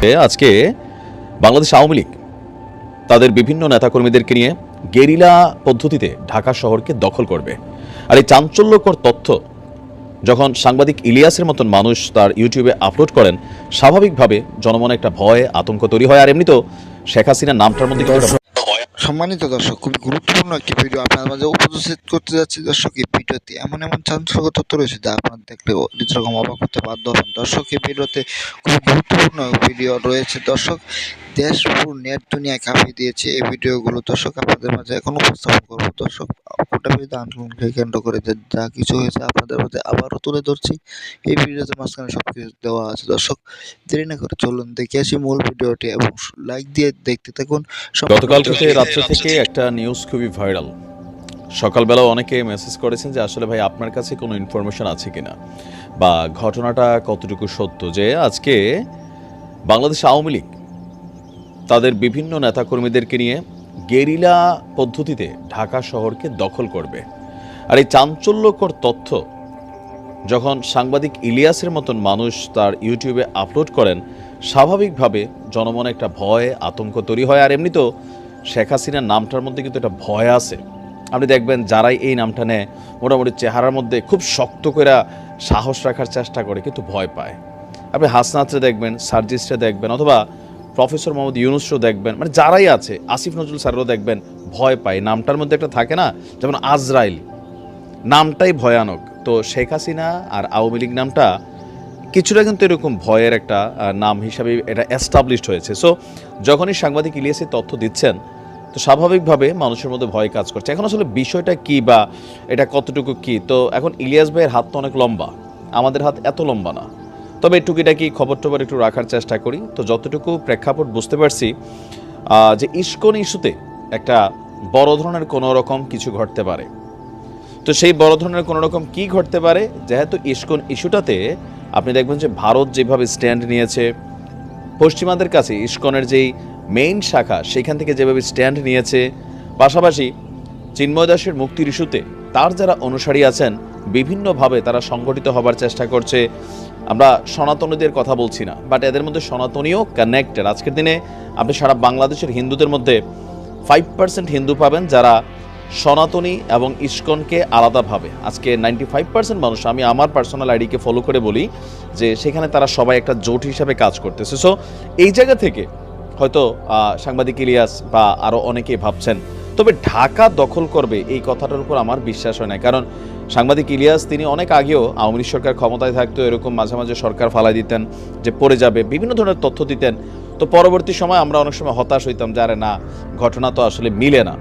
আজকে বাংলাদেশ আওয়ামী লীগ তাদের বিভিন্ন নেতাকর্মীদেরকে নিয়ে গেরিলা পদ্ধতিতে ঢাকা শহরকে দখল করবে। আর এই চাঞ্চল্যকর তথ্য যখন সাংবাদিক ইলিয়াসের মতন মানুষ তার ইউটিউবে আপলোড করেন, স্বাভাবিকভাবে জনমনে একটা ভয় আতঙ্ক তৈরি হয়। আর এমনিতেও শেখ হাসিনার নামটার মধ্যে সম্মানিত দর্শক, খুবই গুরুত্বপূর্ণ একটি ভিডিও আপনার মাঝে উপস্থিত করতে যাচ্ছি। দর্শক, এই ভিডিওতে এমন চাঞ্চল্যকর তথ্য রয়েছে যা আপনার দেখলে রকম অবাক হতে বাধ্য হবেন। দর্শক, এই ভিডিওতে খুবই গুরুত্বপূর্ণ ভিডিও রয়েছে। দর্শক, দেশ পুরো নেট দুনিয়া কাঁপিয়ে দিয়েছে এই ভিডিওগুলো। দর্শক, আপনাদের মাঝে এখন উপস্থাপন করবো। দর্শক, কোটা বিরোধী আন্দোলনকে কেন্দ্র করে যা কিছু হয়েছে আপনাদের মাঝে আবারও তুলে ধরছি। এই ভিডিওতে মাঝখানে সবকিছু দেওয়া আছে। দর্শক, দেরি না করে চলুন দেখে আসি মূল ভিডিওটি এবং লাইক দিয়ে দেখতে থাকুন। গতকালকে রাত্রে থেকে একটা নিউজ খুবই ভাইরাল। সকালবেলাও অনেকে মেসেজ করেছেন যে আসলে ভাই আপনার কাছে কোনো ইনফরমেশন আছে কিনা বা ঘটনাটা কতটুকু সত্য, যে আজকে বাংলাদেশ আওয়ামী লীগ তাদের বিভিন্ন নেতাকর্মীদেরকে নিয়ে গেরিলা পদ্ধতিতে ঢাকা শহরকে দখল করবে। আর এই চাঞ্চল্যকর তথ্য যখন সাংবাদিক ইলিয়াসের মতন মানুষ তার ইউটিউবে আপলোড করেন, স্বাভাবিকভাবে জনমনে একটা ভয় আতঙ্ক তৈরি হয়। আর এমনিতেও শেখ হাসিনার নামটার মধ্যে কিন্তু একটা ভয় আছে। আপনি দেখবেন যারাই এই নামটা নেয় মোটামুটি চেহারার মধ্যে খুব শক্ত করে সাহস রাখার চেষ্টা করে, কিন্তু ভয় পায়। আপনি হাসনাতরে দেখবেন, সার্জিসরে দেখবেন, অথবা প্রফেসর মোহাম্মদ ইউনুসও দেখবেন, মানে যারাই আছে, আসিফ নজরুল স্যারও দেখবেন, ভয় পায়। নামটার মধ্যে একটা থাকে না, যেমন আজরাইল, নামটাই ভয়ানক। তো শেখ হাসিনা আর আওয়ামী লীগ নামটা কিছুটা কিন্তু এরকম ভয়ের একটা নাম হিসাবে এটা এস্টাবলিশড হয়েছে। সো যখনই সাংবাদিক ইলিয়াসের তথ্য দিচ্ছেন, তো স্বাভাবিকভাবে মানুষের মধ্যে ভয় কাজ করছে। এখন আসলে বিষয়টা কি বা এটা কতটুকু কি, তো এখন ইলিয়াস ভাইয়ের হাত তো অনেক লম্বা, আমাদের হাত এত লম্বা না। তবে টুকিটাকি খবর টবর একটু রাখার চেষ্টা করি। তো যতটুকু প্রেক্ষাপট বুঝতে পারছি যে ইস্কন ইস্যুতে একটা বড় ধরনের কোনো রকম কিছু ঘটতে পারে। তো সেই বড় ধরনের কোনো রকম কী ঘটতে পারে, যেহেতু ইস্কন ইস্যুটাতে আপনি দেখবেন যে ভারত যেভাবে স্ট্যান্ড নিয়েছে, পশ্চিমাদের কাছে ইস্কনের যেই মেইন শাখা সেখান থেকে যেভাবে স্ট্যান্ড নিয়েছে, পাশাপাশি চিন্ময় দাসের মুক্তির ইস্যুতে তার যারা অনুসারী আছেন বিভিন্নভাবে তারা সংগঠিত হবার চেষ্টা করছে। আমরা সনাতনীদের কথা বলছি না, বাট এদের মধ্যে সনাতনীও কানেক্টেড। আজকের দিনে আপনি সারা বাংলাদেশের হিন্দুদের মধ্যে 5% হিন্দু পাবেন যারা সনাতনী এবং ইস্কনকে আলাদাভাবে, আজকে 95% মানুষ, আমি আমার পার্সোনাল আইডিকে ফলো করে বলি যে সেখানে তারা সবাই একটা জোট হিসাবে কাজ করতেছে। সো এই জায়গা থেকে হয়তো সাংবাদিক ইলিয়াস বা আরও অনেকেই ভাবছেন, তবে ঢাকা দখল করবে এই কথাটার উপর আমার বিশ্বাস হয় না। কারণ সাংবাদিক ইলিয়াস তিনি অনেক আগেও আওয়ামী লীগ সরকার ক্ষমতায় থাকতো এরকম মাঝে মাঝে সরকার ফালাই দিতেন যে পড়ে যাবে, বিভিন্ন ধরনের তথ্য দিতেন। তো পরবর্তী সময় আমরা অনেক সময় হতাশ হইতাম যে আরে না, ঘটনা তো আসলে মিলে না।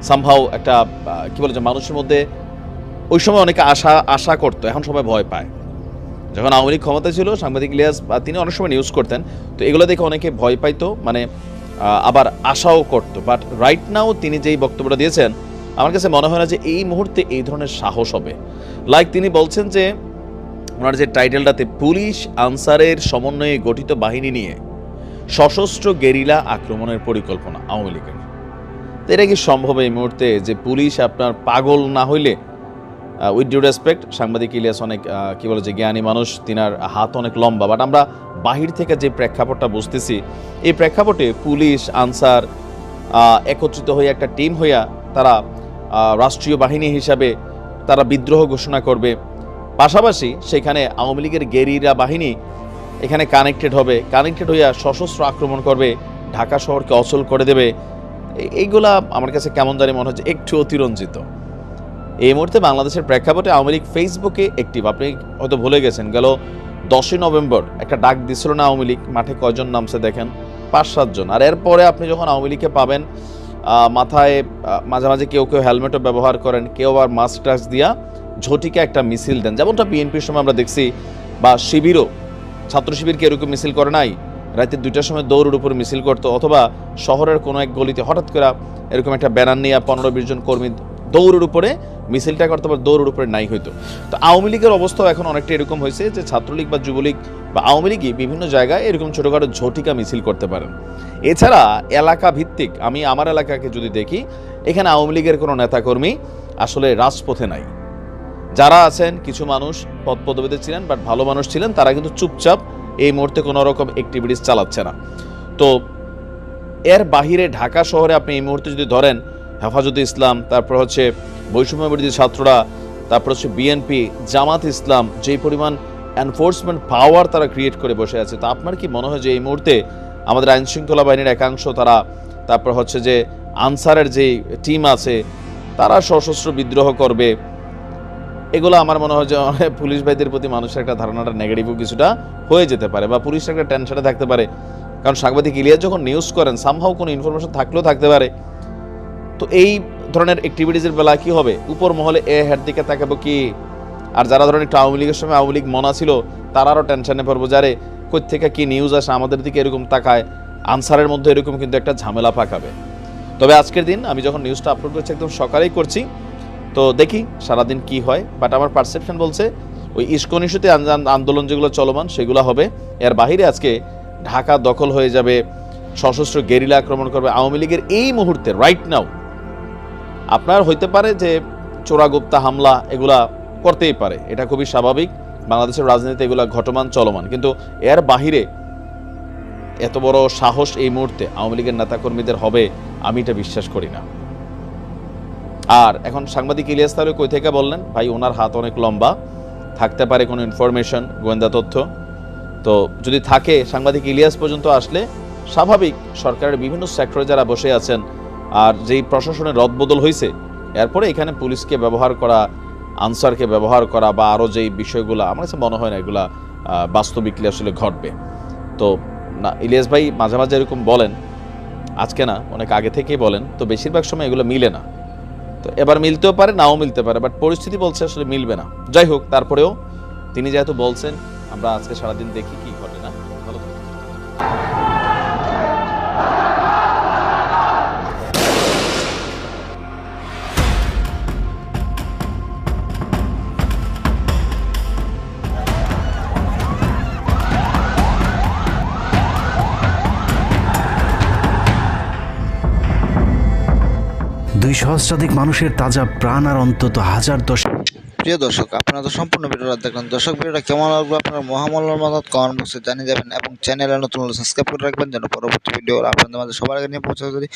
সামহাও একটা কী বলে যে মানুষের মধ্যে ওই সময় অনেকে আশা করতো, এখন সবাই ভয় পায়। যখন আওয়ামী লীগ ক্ষমতা ছিল, সাংবাদিক ইলিয়াস তিনি অনেক সময় নিউজ করতেন, তো এগুলো দেখে অনেকে ভয় পাইতো, মানে আবার আশাও করতো। বাট রাইট নাও তিনি যেই বক্তব্যটা দিয়েছেন, আমার কাছে মনে হয় না যে এই মুহূর্তে এই ধরনের সাহস হবে। লাইক তিনি বলছেন যে ওনার যে টাইটেলটাতে পুলিশ আনসারের সমন্বয়ে গঠিত বাহিনী নিয়ে সশস্ত্র গেরিলা আক্রমণের পরিকল্পনা আওয়ামী লীগের। তো এটা কি সম্ভব এই মুহূর্তে যে পুলিশ আপনার পাগল না হইলে, উইথ ডিউ রেসপেক্ট, সাংবাদিক ইলিয়াস অনেক কী বলে যে জ্ঞানী মানুষ, তিনার হাত অনেক লম্বা, বাট আমরা বাহির থেকে যে প্রেক্ষাপটটা বুঝতেছি, এই প্রেক্ষাপটে পুলিশ আনসার একত্রিত হয়ে একটা টিম হইয়া তারা রাষ্ট্রীয় বাহিনী হিসাবে তারা বিদ্রোহ ঘোষণা করবে। পাশাপাশি সেখানে আওয়ামী লীগের গেরিলা বাহিনী এখানে কানেক্টেড হবে, কানেক্টেড হইয়া সশস্ত্র আক্রমণ করবে, ঢাকা শহরকে অচল করে দেবে। এইগুলা আমার কাছে কেমন জানি মনে হচ্ছে একটু অতিরঞ্জিত। এই মুহূর্তে বাংলাদেশের প্রেক্ষাপটে আওয়ামী লীগ ফেসবুকে অ্যাক্টিভ। আপনি হয়তো ভুলে গেছেন, গেল 10ই নভেম্বর একটা ডাক দিছিল না আওয়ামী লীগ, মাঠে কয়জন নামছে দেখেন, 5-7 জন। আর এরপরে আপনি যখন আওয়ামী লীগকে পাবেন, মাথায় মাঝে মাঝে কেউ কেউ হেলমেটও ব্যবহার করেন, কেউ আবার মাস্ক টাস্ক দিয়া ঝটিকে একটা মিছিল দেন, যেমনটা বিএনপির সময় আমরা দেখছি, বা শিবিরও, ছাত্র শিবিরকে এরকম মিছিল করে নাই, রাতে 2টার সময় দৌড়ের উপর মিছিল করতো, অথবা শহরের কোনো এক গলিতে হঠাৎ করে এরকম একটা ব্যানার নিয়ে 15-20 জন কর্মী দৌড়ের উপরে মিছিলটা করতে, আবার দৌড়ের উপরে নাই হইতো। তো আওয়ামী লীগের অবস্থাও এখন অনেকটা এরকম হয়েছে যে ছাত্রলীগ বা যুবলীগ বা আওয়ামী লীগই বিভিন্ন জায়গায় এরকম ছোটোখাটো ঝটিকা মিছিল করতে পারেন। এছাড়া এলাকা ভিত্তিক, আমি আমার এলাকাকে যদি দেখি, এখানে আওয়ামী লীগের কোনো নেতাকর্মী আসলে রাজপথে নাই। যারা আছেন কিছু মানুষ পদপদবিতে ছিলেন, বাট ভালো মানুষ ছিলেন, তারা কিন্তু চুপচাপ এই মুহূর্তে কোনো রকম অ্যাক্টিভিটিস চালাচ্ছে না। তো এর বাহিরে ঢাকা শহরে আপনি এই মুহূর্তে যদি ধরেন হেফাজতে ইসলাম, তারপর হচ্ছে বৈষম্য বিরোধী ছাত্ররা, তারপর হচ্ছে বিএনপি, জামাত ইসলাম, যেই পরিমাণ এনফোর্সমেন্ট পাওয়ার তারা ক্রিয়েট করে বসে আছে, তো আপনার কি মনে হয় যে এই মুহূর্তে আমাদের আইনশৃঙ্খলা বাহিনীর একাংশ তারা, তারপর হচ্ছে যে আনসারের যে টিম আছে তারা সশস্ত্র বিদ্রোহ করবে? এগুলো আমার মনে হয় যে পুলিশ ভাইদের প্রতি মানুষের একটা ধারণাটা নেগেটিভও কিছুটা হয়ে যেতে পারে, বা পুলিশের একটা টেনশনে থাকতে পারে। কারণ সাংবাদিক ইলিয়াস যখন নিউজ করেন সামহাও কোনো ইনফরমেশন থাকলেও থাকতে পারে। তো এই ধরনের অ্যাক্টিভিটিসের বেলা কি হবে, উপর মহলে এ হের দিকে তাকাবো কি, আর যারা ধরেন একটু আওয়ামী লীগের সময় আওয়ামী লীগ মনা ছিল তারা আরও টেনশনে পড়বো, যারে কই থেকে কি নিউজ আসে আমাদের দিকে এরকম তাকায়, আনসারের মধ্যে এরকম কিন্তু একটা ঝামেলা পাকাবে। তবে আজকের দিন আমি যখন নিউজটা আপলোড করছি একদম সকালেই করছি, তো দেখি সারাদিন কি হয়। বাট আমার পারসেপশন বলছে ওই ইস্কন ইস্যুতে আন্দোলন যেগুলো চলমান সেগুলো হবে, এর বাহিরে আজকে ঢাকা দখল হয়ে যাবে, সশস্ত্র গেরিলা আক্রমণ করবে আওয়ামী লীগের। এই মুহূর্তে রাইট নাও আপনার হইতে পারে যে চোরাগুপ্তা হামলা এগুলা করতেই পারে, এটা খুবই স্বাভাবিক, বাংলাদেশের রাজনীতিতে এগুলা ঘটমান চলমান, কিন্তু এর বাহিরে এত বড় সাহস এই মুহূর্তে আওয়ামী লীগের নেতাকর্মীদের হবে আমি এটা বিশ্বাস করি না। আর এখন সাংবাদিক ইলিয়াস তাহলে কই থেকে বললেন, ভাই ওনার হাত অনেক লম্বা, থাকতে পারে কোনো ইনফরমেশন, গোয়েন্দা তথ্য। তো যদি থাকে সাংবাদিক ইলিয়াস পর্যন্ত আসলে স্বাভাবিক সরকারের বিভিন্ন সেক্টরে যারা বসে আছেন আর যেই প্রশাসনের রদবদল হয়েছে, এরপরে এখানে পুলিশকে ব্যবহার করা, আনসারকে ব্যবহার করা বা আরও যেই বিষয়গুলো আমার কাছে মনে হয় না এগুলা বাস্তবিকলি আসলে ঘটবে। তো না, ইলিয়াস ভাই মাঝে মাঝে এরকম বলেন, আজকে না অনেক আগে থেকেই বলেন, তো বেশিরভাগ সময় এগুলো মিলে না। তো এবার মিলতেও পারে নাও মিলতে পারে, বাট পরিস্থিতি বলছে আসলে মিলবে না। যাই হোক, তারপরেও তিনি যেহেতু বলছেন আমরা আজকে সারাদিন দেখি কি ঘটে না। ভালো থাকবেন। 2 সহস্রাধিক মানুষের তাজা প্রাণ আর অন্তত 1010। প্রিয় দর্শক, আপনারা তো সম্পূর্ণ ভিডিওটা দেখলেন। দর্শক, ভিডিওটা কেমন লাগলো আপনার মহামূল্যের মতামত কমেন্ট বক্সে জানিয়ে যাবেন এবং চ্যানেলে নতুন হলে সাবস্ক্রাইব করে রাখবেন যেন পরবর্তী ভিডিও আপনাদের মাঝে সবার আগে নিয়ে পৌঁছাতে পারি।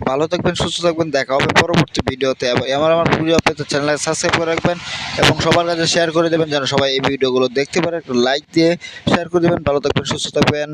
ভালো থাকবেন, সুস্থ থাকবেন, দেখা হবে পরবর্তী ভিডিওতে। এবং আমার ভিডিও পেতে চ্যানেলকে সাবস্ক্রাইব করে রাখবেন এবং সবার কাছে শেয়ার করে দেবেন যেন সবাই এই ভিডিওগুলো দেখতে পারে। একটু লাইক দিয়ে শেয়ার করে দেবেন। ভালো থাকবেন, সুস্থ থাকবেন।